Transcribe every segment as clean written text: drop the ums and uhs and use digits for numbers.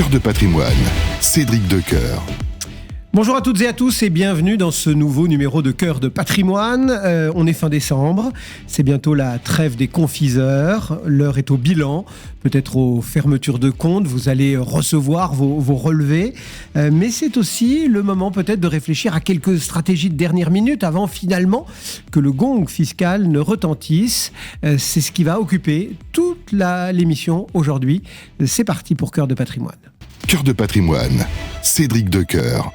Cœur de patrimoine, Cédric Decoeur. Bonjour à toutes et à tous et bienvenue dans ce nouveau numéro de Cœur de patrimoine. On est fin décembre, c'est bientôt la trêve des confiseurs, l'heure est au bilan, peut-être aux fermetures de comptes, vous allez recevoir vos relevés, mais c'est aussi le moment peut-être de réfléchir à quelques stratégies de dernière minute avant finalement que le gong fiscal ne retentisse. C'est ce qui va occuper toute l'émission aujourd'hui. C'est parti pour Cœur de patrimoine. Cœur de patrimoine, Cédric Decoeur.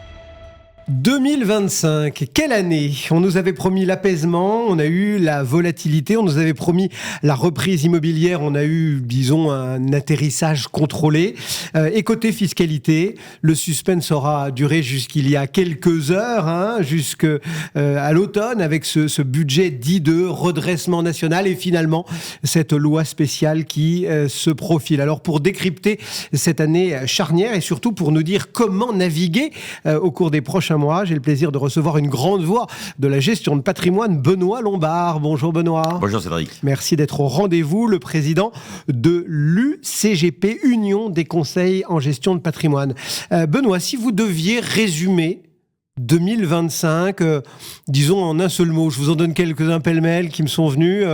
2025, quelle année! On nous avait promis l'apaisement, on a eu la volatilité, on nous avait promis la reprise immobilière, on a eu, disons, un atterrissage contrôlé. Et côté fiscalité, le suspense aura duré jusqu'il y a quelques heures, jusqu'à l'automne, avec ce budget dit de redressement national et finalement cette loi spéciale qui se profile. Alors pour décrypter cette année charnière et surtout pour nous dire comment naviguer au cours des prochains mois, j'ai le plaisir de recevoir une grande voix de la gestion de patrimoine, Benoît Lombard. Bonjour Benoît. Bonjour Cédric. Merci d'être au rendez-vous, le président de l'UCGP, Union des conseils en gestion de patrimoine. Benoît, si vous deviez résumer 2025, disons en un seul mot, je vous en donne quelques-uns pêle-mêle qui me sont venus.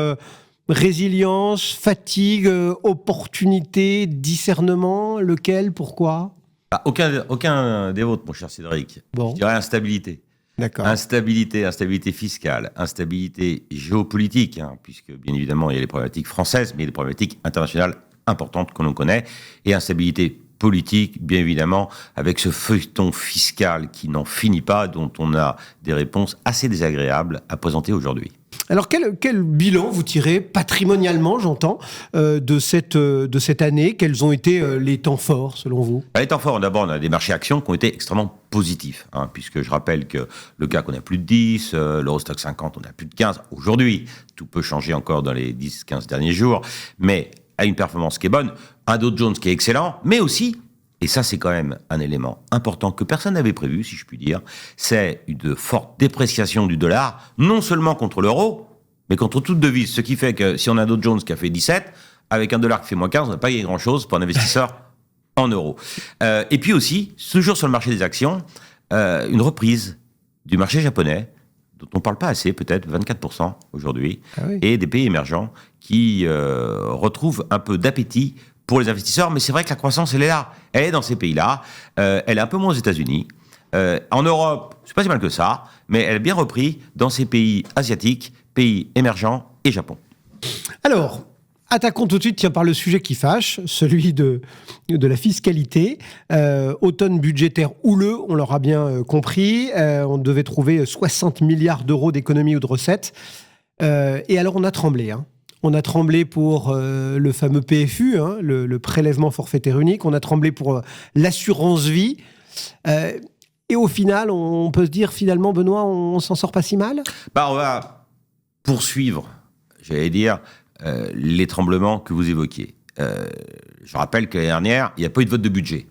Résilience, fatigue, opportunité, discernement, lequel, pourquoi ? Aucun des vôtres, mon cher Cédric. Bon. Je dirais instabilité. D'accord. Instabilité fiscale, instabilité géopolitique, puisque bien évidemment il y a les problématiques françaises, mais il y a les problématiques internationales importantes que l'on connaît, et instabilité politique, bien évidemment, avec ce feuilleton fiscal qui n'en finit pas, dont on a des réponses assez désagréables à présenter aujourd'hui. Alors, quel bilan vous tirez patrimonialement, j'entends, de cette année? Quels ont été les temps forts, selon vous? Les temps forts, d'abord, on a des marchés actions qui ont été extrêmement positifs, puisque je rappelle que le CAC, on a plus de 10, l'Eurostoxx 50, on a plus de 15. Aujourd'hui, tout peut changer encore dans les 10-15 derniers jours, mais à une performance qui est bonne, un Dow Jones qui est excellent, mais aussi, et ça c'est quand même un élément important que personne n'avait prévu, si je puis dire, c'est une forte dépréciation du dollar, non seulement contre l'euro, mais contre toute devise. Ce qui fait que si on a un Dow Jones qui a fait 17, avec un dollar qui fait moins 15, on n'a pas gagné grand-chose pour un investisseur en euros. Et puis aussi, toujours sur le marché des actions, une reprise du marché japonais, dont on ne parle pas assez, peut-être 24% aujourd'hui, et des pays émergents qui retrouvent un peu d'appétit pour les investisseurs. Mais c'est vrai que la croissance, elle est là. Elle est dans ces pays-là. Elle est un peu moins aux États-Unis. En Europe, c'est pas si mal que ça, mais elle est bien reprise dans ces pays asiatiques, pays émergents et Japon. Alors, attaquons tout de suite par le sujet qui fâche, celui de la fiscalité. Automne budgétaire houleux, on l'aura bien compris. On devait trouver 60 milliards d'euros d'économies ou de recettes. Et alors, on a tremblé. On a tremblé pour le fameux PFU, le prélèvement forfaitaire unique. On a tremblé pour l'assurance vie. Et au final, on peut se dire, finalement, Benoît, on s'en sort pas si mal ? On va poursuivre, j'allais dire, les tremblements que vous évoquiez. Je rappelle que l'année dernière, il n'y a pas eu de vote de budget.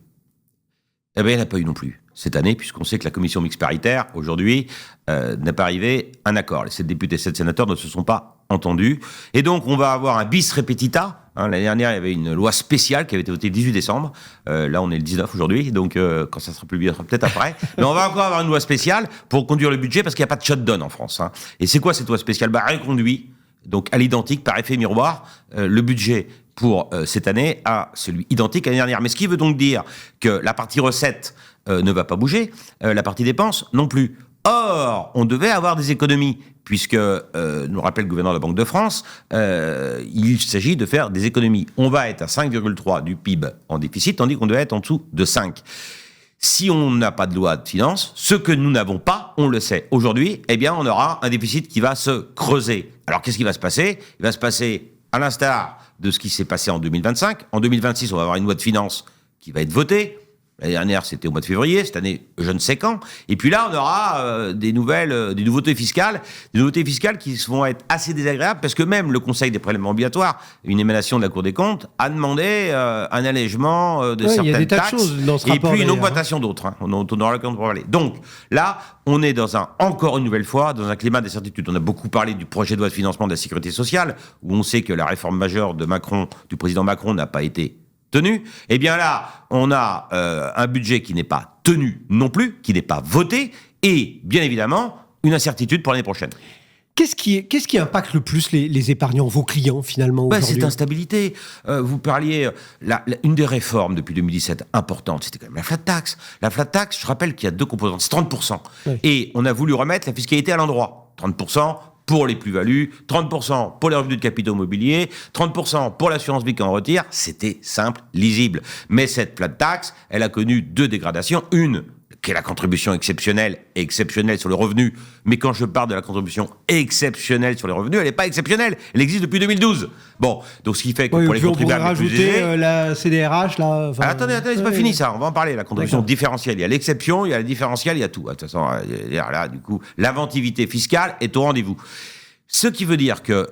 Eh bien, il n'y en a pas eu non plus cette année, puisqu'on sait que la commission mixte paritaire, aujourd'hui, n'a pas arrivé à un accord. Les 7 députés et 7 sénateurs ne se sont pas entendus. Et donc, on va avoir un bis repetita. L'année dernière, il y avait une loi spéciale qui avait été votée le 18 décembre. Là, on est le 19 aujourd'hui, donc quand ça sera publié, ça sera peut-être après. Mais on va encore avoir une loi spéciale pour conduire le budget, parce qu'il n'y a pas de shutdown en France. Et c'est quoi cette loi spéciale ? Elle reconduit, donc à l'identique, par effet miroir, le budget pour cette année à celui identique à l'année dernière. Mais ce qui veut donc dire que la partie recette ne va pas bouger, la partie dépenses non plus. Or, on devait avoir des économies, puisque, nous rappelle le gouverneur de la Banque de France, il s'agit de faire des économies. On va être à 5,3 du PIB en déficit, tandis qu'on devait être en dessous de 5. Si on n'a pas de loi de finances, ce que nous n'avons pas, on le sait. Aujourd'hui, on aura un déficit qui va se creuser. Alors, qu'est-ce qui va se passer ? Il va se passer, à l'instar de ce qui s'est passé en 2025. En 2026, on va avoir une loi de finances qui va être votée. L'année dernière, c'était au mois de février. Cette année, je ne sais quand. Et puis là, on aura des nouveautés fiscales qui vont être assez désagréables, parce que même le Conseil des prélèvements obligatoires, une émanation de la Cour des comptes, a demandé un allègement de certaines taxes, et puis une augmentation d'autres. On aura l'occasion de parler. Donc là, on est encore une nouvelle fois dans un climat d'incertitude. On a beaucoup parlé du projet de loi de financement de la sécurité sociale, où on sait que la réforme majeure du président Macron n'a pas été tenu. Eh bien là, on a un budget qui n'est pas tenu non plus, qui n'est pas voté, et bien évidemment, une incertitude pour l'année prochaine. Qu'est-ce qui impacte le plus les épargnants, vos clients, finalement, aujourd'hui ? C'est l'instabilité. Vous parliez... une des réformes depuis 2017 importantes, c'était quand même la flat tax. La flat tax, je rappelle qu'il y a 2 composantes. C'est 30%. Oui. Et on a voulu remettre la fiscalité à l'endroit. 30% pour les plus-values, 30% pour les revenus de capitaux mobiliers, 30% pour l'assurance vie qu'on retire. C'était simple, lisible. Mais cette flat tax, elle a connu 2 dégradations. Une, qui est la contribution exceptionnelle sur le revenu. Mais quand je parle de la contribution exceptionnelle sur les revenus, elle n'est pas exceptionnelle. Elle existe depuis 2012. Bon, donc ce qui fait que pour les contribuables les plus aisés... la CDRH, là... Enfin, attendez, c'est pas fini ça, on va en parler. La contribution différentielle, il y a l'exception, il y a la différentielle, il y a tout. De toute façon, là, du coup, l'inventivité fiscale est au rendez-vous. Ce qui veut dire que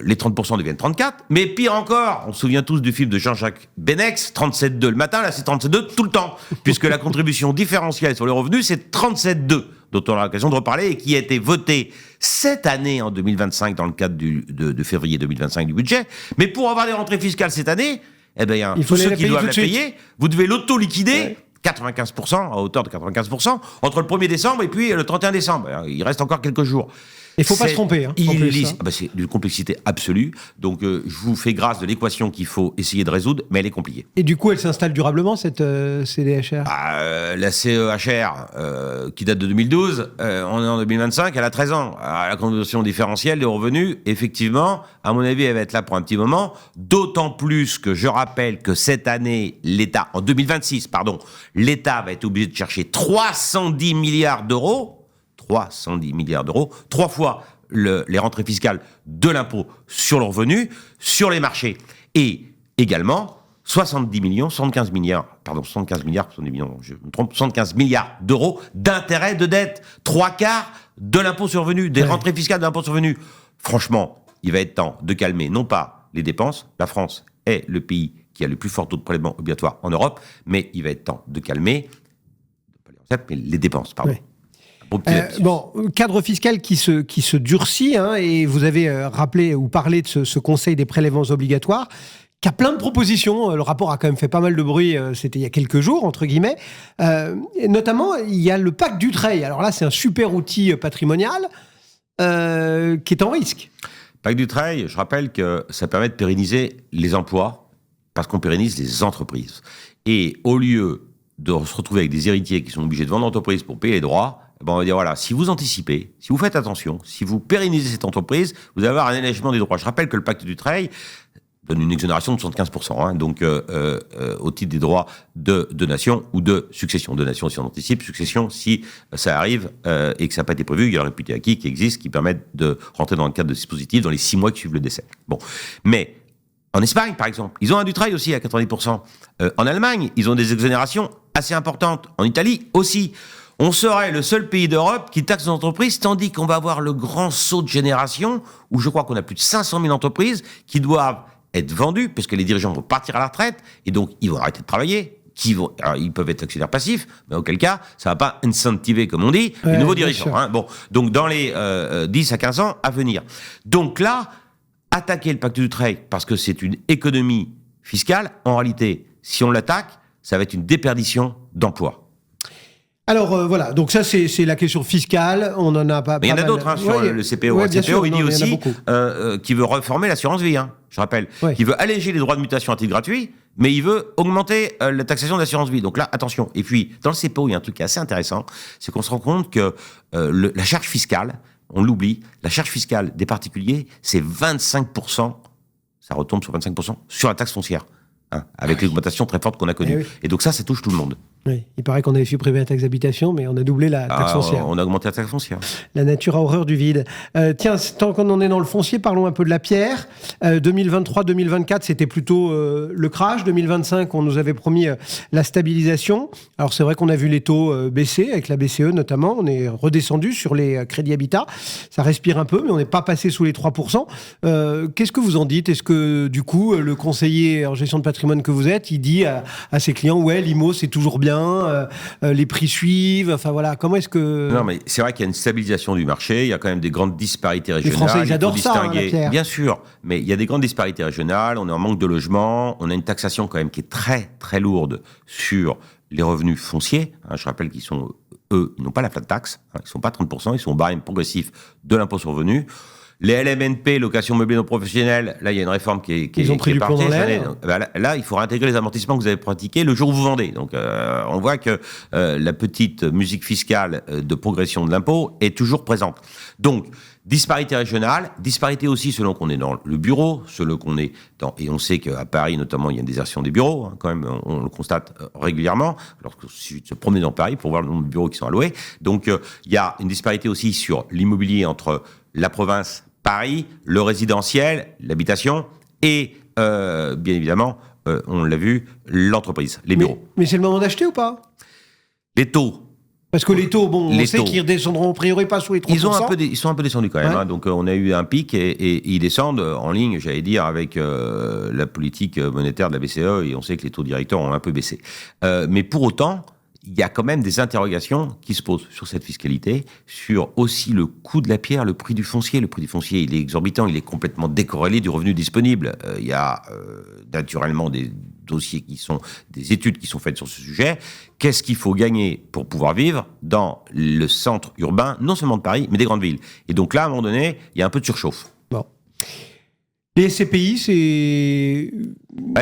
les 30% deviennent 34%, mais pire encore, on se souvient tous du film de Jean-Jacques Benex, 37,2 le matin, là c'est 37,2 tout le temps, puisque la contribution différentielle sur les revenus, c'est 37,2, dont on aura l'occasion de reparler, et qui a été votée cette année, en 2025, dans le cadre de février 2025 du budget. Mais pour avoir des rentrées fiscales cette année, eh bien, tous ceux qui doivent la payer, vous devez l'auto-liquider. Ouais. 95%, à hauteur de 95%, entre le 1er décembre et puis le 31 décembre. Il reste encore quelques jours. Il ne faut pas se tromper. C'est d'une complexité absolue. Donc, je vous fais grâce de l'équation qu'il faut essayer de résoudre, mais elle est compliquée. Et du coup, elle s'installe durablement, cette CDHR ? La CEHR, qui date de 2012, on est en 2025, elle a 13 ans. La contribution différentielle des revenus, effectivement, à mon avis, elle va être là pour un petit moment. D'autant plus que je rappelle que cette année, l'État, en 2026, l'État va être obligé de chercher 310 milliards d'euros. 310 milliards d'euros, 3 fois les rentrées fiscales de l'impôt sur le revenu, sur les marchés. Et également, 75 milliards d'euros d'intérêts de dette. 3/4 de l'impôt sur le revenu, des rentrées fiscales de l'impôt sur le revenu. Franchement, il va être temps de calmer, non pas les dépenses, la France est le pays qui a le plus fort taux de prélèvement obligatoire en Europe, mais il va être temps de calmer, pas les recettes, mais les dépenses, pardon. Ouais. Cadre fiscal qui se durcit, et vous avez rappelé ou parlé de ce Conseil des prélèvements obligatoires, qui a plein de propositions. Le rapport a quand même fait pas mal de bruit, c'était il y a quelques jours, entre guillemets. Et notamment, il y a le pacte Dutreil. Alors là, c'est un super outil patrimonial qui est en risque. Pacte Dutreil, je rappelle que ça permet de pérenniser les emplois, parce qu'on pérennise les entreprises. Et au lieu de se retrouver avec des héritiers qui sont obligés de vendre l'entreprise pour payer les droits, on va dire, voilà, si vous anticipez, si vous faites attention, si vous pérennisez cette entreprise, vous allez avoir un allègement des droits. Je rappelle que le pacte Dutreil donne une exonération de 75%, donc au titre des droits de donation ou de succession. Donation si on anticipe, succession si ça arrive et que ça n'a pas été prévu, il y a le réputé acquis qui existe, qui permettent de rentrer dans le cadre de dispositifs dans les 6 mois qui suivent le décès. Bon, mais en Espagne, par exemple, ils ont un Dutreil aussi à 90%. En Allemagne, ils ont des exonérations assez importantes. En Italie aussi. On serait le seul pays d'Europe qui taxe les entreprises, tandis qu'on va avoir le grand saut de génération, où je crois qu'on a plus de 500 000 entreprises qui doivent être vendues, parce que les dirigeants vont partir à la retraite, et donc ils vont arrêter de travailler. Alors, ils peuvent être actionnaires passifs, mais auquel cas, ça ne va pas incentiver, comme on dit, les nouveaux dirigeants. Donc dans les 10 à 15 ans à venir. Donc là, attaquer le pacte Dutreil, parce que c'est une économie fiscale, en réalité, si on l'attaque, ça va être une déperdition d'emplois. Alors voilà, donc ça c'est la question fiscale, on en a pas. Mais il y en a d'autres sur le CPO. Le CPO, il dit aussi qu'il veut reformer l'assurance vie, je rappelle. Il veut alléger les droits de mutation à titre gratuit, mais il veut augmenter la taxation de l'assurance vie. Donc là, attention. Et puis, dans le CPO, il y a un truc qui est assez intéressant, c'est qu'on se rend compte que la charge fiscale, on l'oublie, la charge fiscale des particuliers, c'est 25%, ça retombe sur 25% sur la taxe foncière. Avec l'augmentation très forte qu'on a connue. Et donc ça touche tout le monde. Oui, il paraît qu'on avait supprimé la taxe d'habitation, mais on a doublé la taxe foncière. On a augmenté la taxe foncière. La nature a horreur du vide. Tiens, tant qu'on en est dans le foncier, parlons un peu de la pierre. 2023-2024, c'était plutôt le crash. 2025, on nous avait promis la stabilisation. Alors c'est vrai qu'on a vu les taux baisser, avec la BCE notamment. On est redescendu sur les crédits habitat. Ça respire un peu, mais on n'est pas passé sous les 3%. Qu'est-ce que vous en dites ? Est-ce que, du coup, le conseiller en gestion de patrimoine que vous êtes, il dit à ses clients, ouais, l'IMO, c'est toujours bien, bien, les prix suivent. Enfin voilà, comment est-ce que... Non, mais c'est vrai qu'il y a une stabilisation du marché. Il y a quand même des grandes disparités régionales. Les Français, ils adorent faut ça, distinguer. la pierre. Bien sûr, mais il y a des grandes disparités régionales. On est en manque de logement. On a une taxation quand même qui est très très lourde sur les revenus fonciers. Je rappelle qu'ils sont, eux, ils n'ont pas la flat tax. Ils sont pas 30%. Ils sont au barème progressif de l'impôt sur le revenu. Les LMNP, location meublée non professionnelle, là, il y a une réforme qui est Ils ont pris du plomb dans l'aile. Là, il faut réintégrer les amortissements que vous avez pratiqués le jour où vous vendez. Donc, on voit que la petite musique fiscale de progression de l'impôt est toujours présente. Donc, disparité régionale, disparité aussi selon qu'on est dans le bureau, selon qu'on est dans... Et on sait qu'à Paris, notamment, il y a une désertion des bureaux, quand même, on le constate régulièrement, alors qu'il suffit de se promener dans Paris pour voir le nombre de bureaux qui sont alloués. Donc, il y a une disparité aussi sur l'immobilier entre la province, Paris, le résidentiel, l'habitation et, bien évidemment, on l'a vu, l'entreprise, les bureaux. Mais c'est le moment d'acheter ou pas? Les taux. Parce que les taux, on sait qu'ils redescendront a priori pas sous les 30%. Ils sont un peu descendus quand même. Donc on a eu un pic et ils descendent en ligne, j'allais dire, avec la politique monétaire de la BCE, et on sait que les taux directeurs ont un peu baissé. Mais pour autant, il y a quand même des interrogations qui se posent sur cette fiscalité, sur aussi le coût de la pierre, le prix du foncier. Le prix du foncier, il est exorbitant, il est complètement décorrélé du revenu disponible. Il y a naturellement des dossiers des études qui sont faites sur ce sujet. Qu'est-ce qu'il faut gagner pour pouvoir vivre dans le centre urbain, non seulement de Paris, mais des grandes villes? Et donc là, à un moment donné, il y a un peu de surchauffe. Bon. Les SCPI, c'est...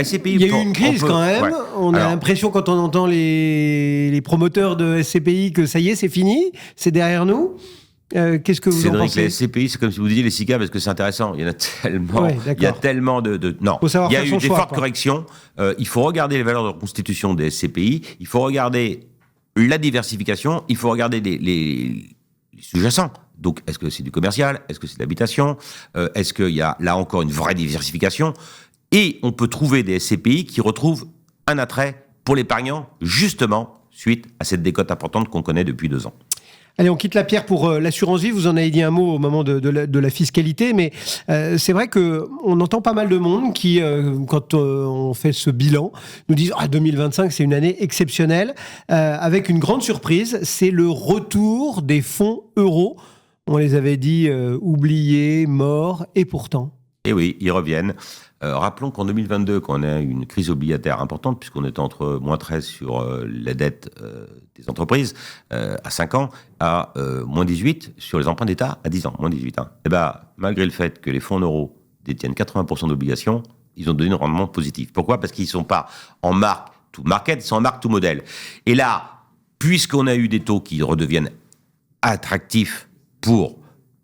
SCPI, il y a eu une crise quand même. Ouais. On a l'impression, quand on entend les promoteurs de SCPI, que ça y est, c'est fini, c'est derrière nous. Qu'est-ce que vous en pensez? Les SCPI, c'est comme si vous disiez les SICA, parce que c'est intéressant. Il y en a tellement. Ouais, il y a tellement de... Non, il y a eu des fortes corrections. Il faut regarder les valeurs de constitution des SCPI. Il faut regarder la diversification. Il faut regarder les sous-jacents. Donc, est-ce que c'est du commercial? Est-ce que c'est de l'habitation? Est-ce qu'il y a là encore une vraie diversification? Et on peut trouver des SCPI qui retrouvent un attrait pour l'épargnant, justement, suite à cette décote importante qu'on connaît depuis 2 ans. Allez, on quitte la pierre pour l'assurance vie. Vous en avez dit un mot au moment de la fiscalité, mais c'est vrai qu'on entend pas mal de monde qui, quand on fait ce bilan, nous disent 2025, c'est une année exceptionnelle, avec une grande surprise, c'est le retour des fonds euros. On les avait dit oubliés, morts, et pourtant. Et oui, ils reviennent. Rappelons qu'en 2022, quand on a eu une crise obligataire importante, puisqu'on était entre moins 13 sur la dette des entreprises à 5 ans, à moins 18 sur les emprunts d'État à 10 ans, moins 18. Et malgré le fait que les fonds en euros détiennent 80% d'obligations, ils ont donné un rendement positif. Pourquoi? Parce qu'ils ne sont pas en marque to market, ils sont en marque to modèle. Et là, puisqu'on a eu des taux qui redeviennent attractifs pour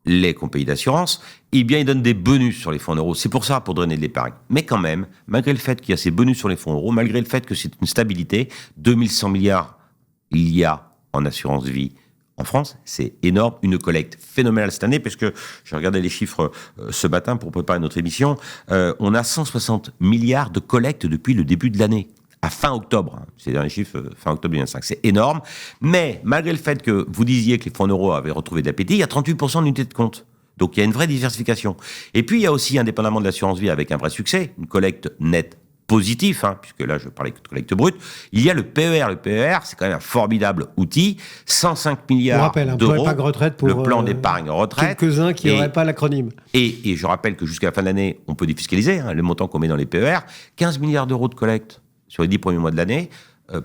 les compagnies d'assurance, eh bien, ils donnent des bonus sur les fonds en euros. C'est pour ça, pour drainer de l'épargne. Mais quand même, malgré le fait qu'il y a ces bonus sur les fonds euros, malgré le fait que c'est une stabilité, 2100 milliards il y a en assurance vie en France, c'est énorme, une collecte phénoménale cette année, parce que j'ai regardé les chiffres ce matin pour préparer notre émission, on a 160 milliards de collectes depuis le début de l'année. À fin octobre, c'est les derniers chiffres, fin octobre 2025, c'est énorme. Mais malgré le fait que vous disiez que les fonds en euros avaient retrouvé de l'appétit, il y a 38% d'unités de compte. Donc il y a une vraie diversification. Et puis il y a aussi, indépendamment de l'assurance vie, avec un vrai succès, une collecte nette positive, puisque là je parlais de collecte brute, il y a le PER. Le PER, c'est quand même un formidable outil, 105 milliards d'euros, le plan d'épargne retraite. Quelques-uns qui n'auraient pas l'acronyme. Et je rappelle que jusqu'à la fin de l'année, on peut défiscaliser le montant qu'on met dans les PER, 15 milliards d'euros de collecte sur les 10 premiers mois de l'année,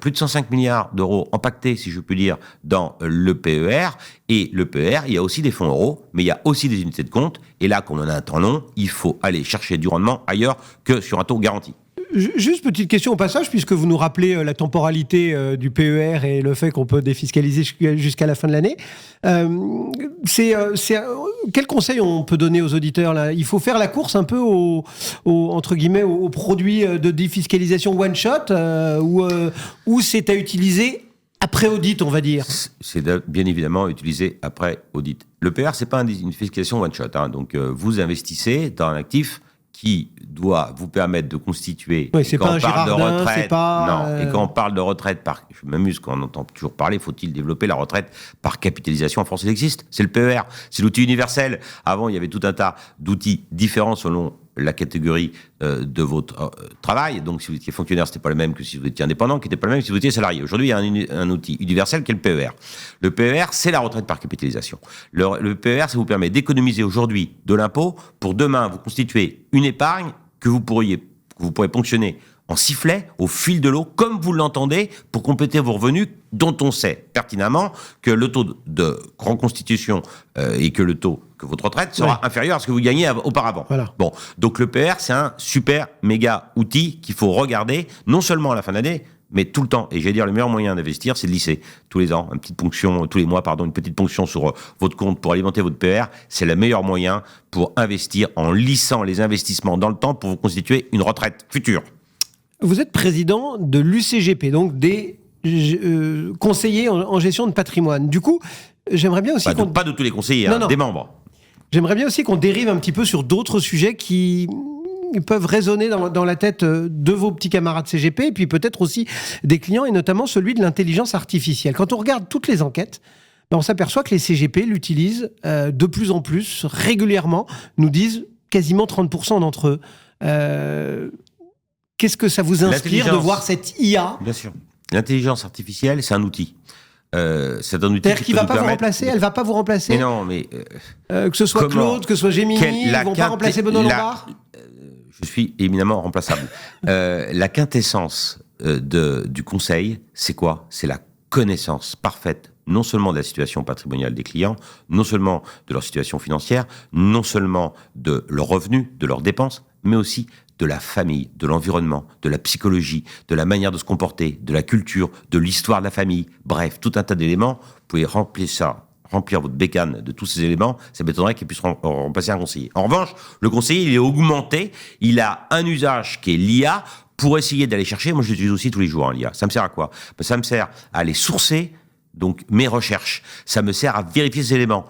plus de 105 milliards d'euros empaquetés, si je puis dire, dans le PER. Et le PER, il y a aussi des fonds euros, mais il y a aussi des unités de compte. Et là, comme on a un temps long, il faut aller chercher du rendement ailleurs que sur un taux garanti. Juste petite question au passage, puisque vous nous rappelez la temporalité du PER et le fait qu'on peut défiscaliser jusqu'à la fin de l'année. Quel conseil on peut donner aux auditeurs là? Il faut faire la course un peu entre guillemets aux produits de défiscalisation one shot ou c'est à utiliser après audit, on va dire. C'est bien évidemment utilisé après audit. Le PER, c'est pas une fiscalisation one shot. Donc vous investissez dans un actif qui doit vous permettre de constituer. Oui, c'est pas un Girardin, c'est pas... Non, et quand on parle de retraite je m'amuse quand on entend toujours parler, faut-il développer la retraite par capitalisation? En France, il existe. C'est le PER. C'est l'outil universel. Avant, il y avait tout un tas d'outils différents selon la catégorie de votre travail. Donc, si vous étiez fonctionnaire, c'était pas le même que si vous étiez indépendant, qui n'était pas le même que si vous étiez salarié. Aujourd'hui, il y a un outil universel qui est le PER. Le PER, c'est la retraite par capitalisation. Le PER, ça vous permet d'économiser aujourd'hui de l'impôt pour demain vous constituer une épargne que vous pourrez ponctionner en sifflet, au fil de l'eau, comme vous l'entendez, pour compléter vos revenus, dont on sait pertinemment que le taux de reconstitution et que le taux que votre retraite sera inférieur à ce que vous gagnez auparavant. Voilà. Bon, donc le PER, c'est un super méga outil qu'il faut regarder, non seulement à la fin d'année, mais tout le temps. Et j'allais dire, le meilleur moyen d'investir, c'est de lisser tous les ans, une petite ponction, tous les mois, une petite ponction sur votre compte pour alimenter votre PER. C'est le meilleur moyen pour investir en lissant les investissements dans le temps pour vous constituer une retraite future. Vous êtes président de l'UCGP, donc des conseillers en gestion de patrimoine. Du coup, j'aimerais bien aussi pas de tous les conseillers, des membres. J'aimerais bien aussi qu'on dérive un petit peu sur d'autres sujets qui peuvent résonner dans la tête de vos petits camarades CGP et puis peut-être aussi des clients, et notamment celui de l'intelligence artificielle. Quand on regarde toutes les enquêtes, on s'aperçoit que les CGP l'utilisent de plus en plus, régulièrement, nous disent quasiment 30% d'entre eux. Qu'est-ce que ça vous inspire de voir cette IA ? Bien sûr. L'intelligence artificielle, c'est un outil. C'est un outil C'est-à-dire qu'il ne va pas vous remplacer, elle ne va pas vous remplacer. Mais non, mais... que ce soit Claude, que ce soit Gemini, ils ne vont pas remplacer Benoît Lombard ? Je suis éminemment remplaçable. La quintessence du conseil, c'est quoi ? C'est la connaissance parfaite, non seulement de la situation patrimoniale des clients, non seulement de leur situation financière, non seulement de leurs revenus, de leurs dépenses, mais aussi de la famille, de l'environnement, de la psychologie, de la manière de se comporter, de la culture, de l'histoire de la famille. Bref, tout un tas d'éléments. Vous pouvez remplir votre bécane de tous ces éléments. Ça m'étonnerait qu'il puisse remplacer un conseiller. En revanche, le conseiller, il est augmenté. Il a un usage qui est l'IA pour essayer d'aller chercher. Moi, je l'utilise aussi tous les jours, l'IA. Ça me sert à quoi ? Ça me sert à aller sourcer donc mes recherches. Ça me sert à vérifier ces éléments.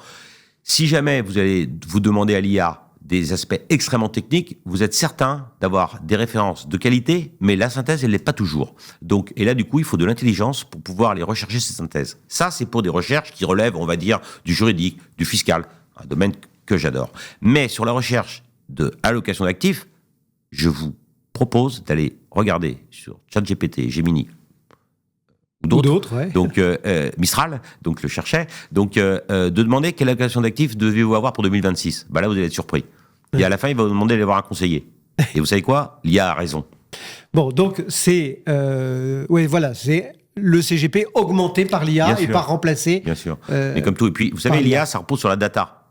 Si jamais vous allez vous demander à l'IA des aspects extrêmement techniques, vous êtes certain d'avoir des références de qualité, mais la synthèse, elle l'est pas toujours. Donc, et là, du coup, il faut de l'intelligence pour pouvoir aller rechercher ces synthèses. Ça, c'est pour des recherches qui relèvent, on va dire, du juridique, du fiscal, un domaine que j'adore. Mais sur la recherche de allocation d'actifs, je vous propose d'aller regarder sur ChatGPT, Gemini, ou d'autres, ouais. Donc Mistral, donc le cherchait, donc de demander quelle allocation d'actifs devez-vous avoir pour 2026. Là, vous allez être surpris. Et à la fin, il va vous demander d'aller voir un conseiller. Et vous savez quoi ? L'IA a raison. Bon, donc c'est c'est le CGP augmenté par l'IA et pas remplacé. Bien sûr. Mais comme tout, et puis vous savez, l'IA, ça repose sur la data.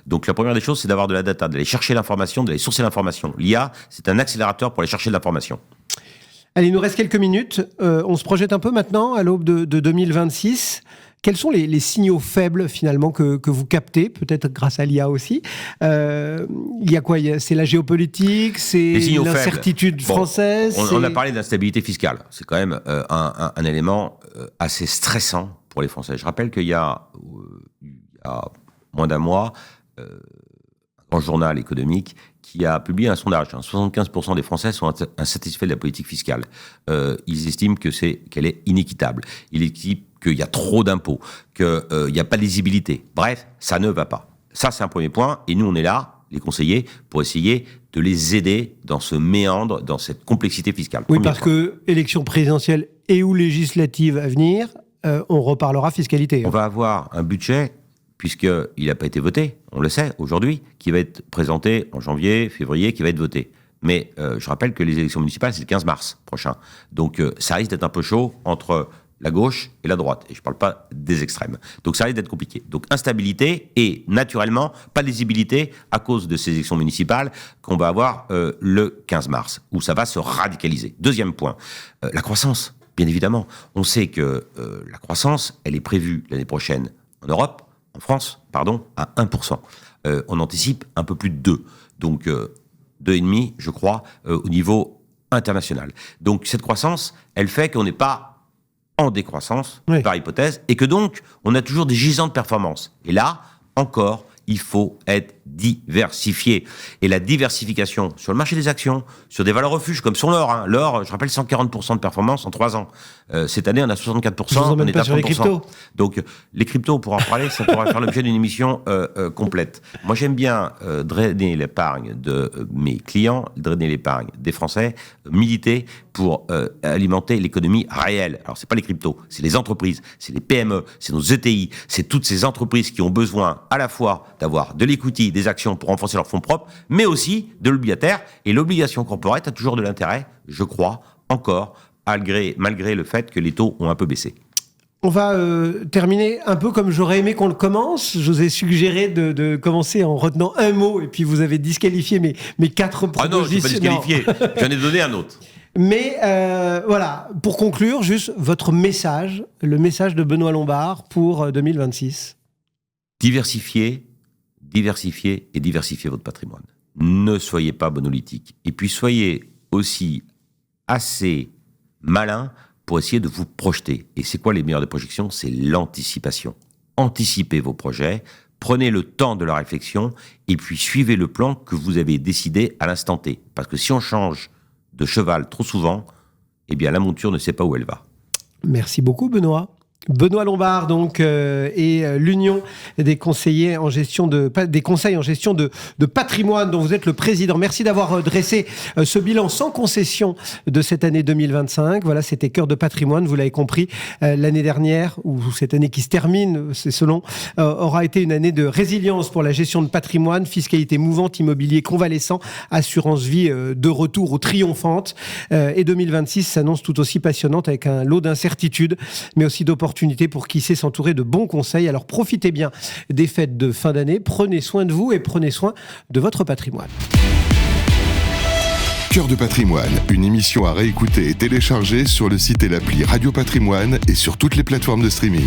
Donc la première des choses, c'est d'avoir de la data, d'aller chercher l'information, d'aller sourcer l'information. L'IA, c'est un accélérateur pour aller chercher de l'information. Allez, il nous reste quelques minutes. On se projette un peu maintenant à l'aube de 2026. Quels sont les signaux faibles finalement que vous captez, peut-être grâce à l'IA aussi ? Il y a quoi ? C'est la géopolitique, c'est l'incertitude française. On a parlé d'instabilité fiscale. C'est quand même un élément assez stressant pour les Français. Je rappelle qu'il y a moins d'un mois, un grand journal économique qui a publié un sondage. 75% des Français sont insatisfaits de la politique fiscale. Ils estiment qu'elle est inéquitable. Ils estiment qu'il y a trop d'impôts, qu'il n'y a pas de lisibilité. Bref, ça ne va pas. Ça, c'est un premier point. Et nous, on est là, les conseillers, pour essayer de les aider dans ce méandre, dans cette complexité fiscale. Oui, parce que élection présidentielle et ou législative à venir, on reparlera fiscalité. On va avoir un budget, puisqu'il n'a pas été voté, on le sait aujourd'hui, qui va être présenté en janvier, février, qui va être voté. Mais je rappelle que les élections municipales, c'est le 15 mars prochain. Donc ça risque d'être un peu chaud entre la gauche et la droite. Et je ne parle pas des extrêmes. Donc ça risque d'être compliqué. Donc instabilité et naturellement pas de lisibilité à cause de ces élections municipales qu'on va avoir le 15 mars, où ça va se radicaliser. Deuxième point, la croissance, bien évidemment. On sait que la croissance, elle est prévue l'année prochaine en Europe, en France, à 1%. On anticipe un peu plus de 2. Donc 2,5, je crois, au niveau international. Donc cette croissance, elle fait qu'on n'est pas en décroissance, par hypothèse, et que donc, on a toujours des gisants de performance. Et là, encore, il faut être diversifié. Et la diversification sur le marché des actions, sur des valeurs refuges comme sur l'or. L'or, je rappelle, 140% de performance en 3 ans. Cette année, on a 64%, on est à 30%. Sur les cryptos. Donc, les cryptos, on pourra en parler, ça pourra faire l'objet d'une émission complète. Moi, j'aime bien drainer l'épargne de mes clients, drainer l'épargne des Français, militer pour alimenter l'économie réelle. Alors, c'est pas les cryptos, c'est les entreprises, c'est les PME, c'est nos ETI, c'est toutes ces entreprises qui ont besoin à la fois d'avoir de l'equity, des actions pour renforcer leurs fonds propres, mais aussi de l'obligataire. Et l'obligation corporate a toujours de l'intérêt, je crois, encore, malgré le fait que les taux ont un peu baissé. On va terminer un peu comme j'aurais aimé qu'on le commence. Je vous ai suggéré de commencer en retenant un mot, et puis vous avez disqualifié mes 4 propositions. Ah non, je ne suis pas disqualifié, j'en ai donné un autre. Mais voilà, pour conclure, juste votre message, le message de Benoît Lombard pour 2026. Diversifiez et diversifiez votre patrimoine. Ne soyez pas monolithique. Et puis soyez aussi assez malin pour essayer de vous projeter. Et c'est quoi les meilleures des projections ? C'est l'anticipation. Anticipez vos projets, prenez le temps de la réflexion et puis suivez le plan que vous avez décidé à l'instant T. Parce que si on change de cheval trop souvent, eh bien la monture ne sait pas où elle va. Merci beaucoup Benoît. Benoît Lombard, donc, et l'Union des conseillers en gestion des conseils en gestion de patrimoine, dont vous êtes le président. Merci d'avoir dressé ce bilan sans concession de cette année 2025. Voilà, c'était Cœur de patrimoine, vous l'avez compris. L'année dernière, ou cette année qui se termine, c'est selon, aura été une année de résilience pour la gestion de patrimoine, fiscalité mouvante, immobilier convalescent, assurance vie de retour ou triomphante. Et 2026 s'annonce tout aussi passionnante avec un lot d'incertitudes, mais aussi d'opportunités pour qui sait s'entourer de bons conseils. Alors profitez bien des fêtes de fin d'année, prenez soin de vous et prenez soin de votre patrimoine. Cœur de patrimoine, une émission à réécouter et télécharger sur le site et l'appli Radio Patrimoine et sur toutes les plateformes de streaming.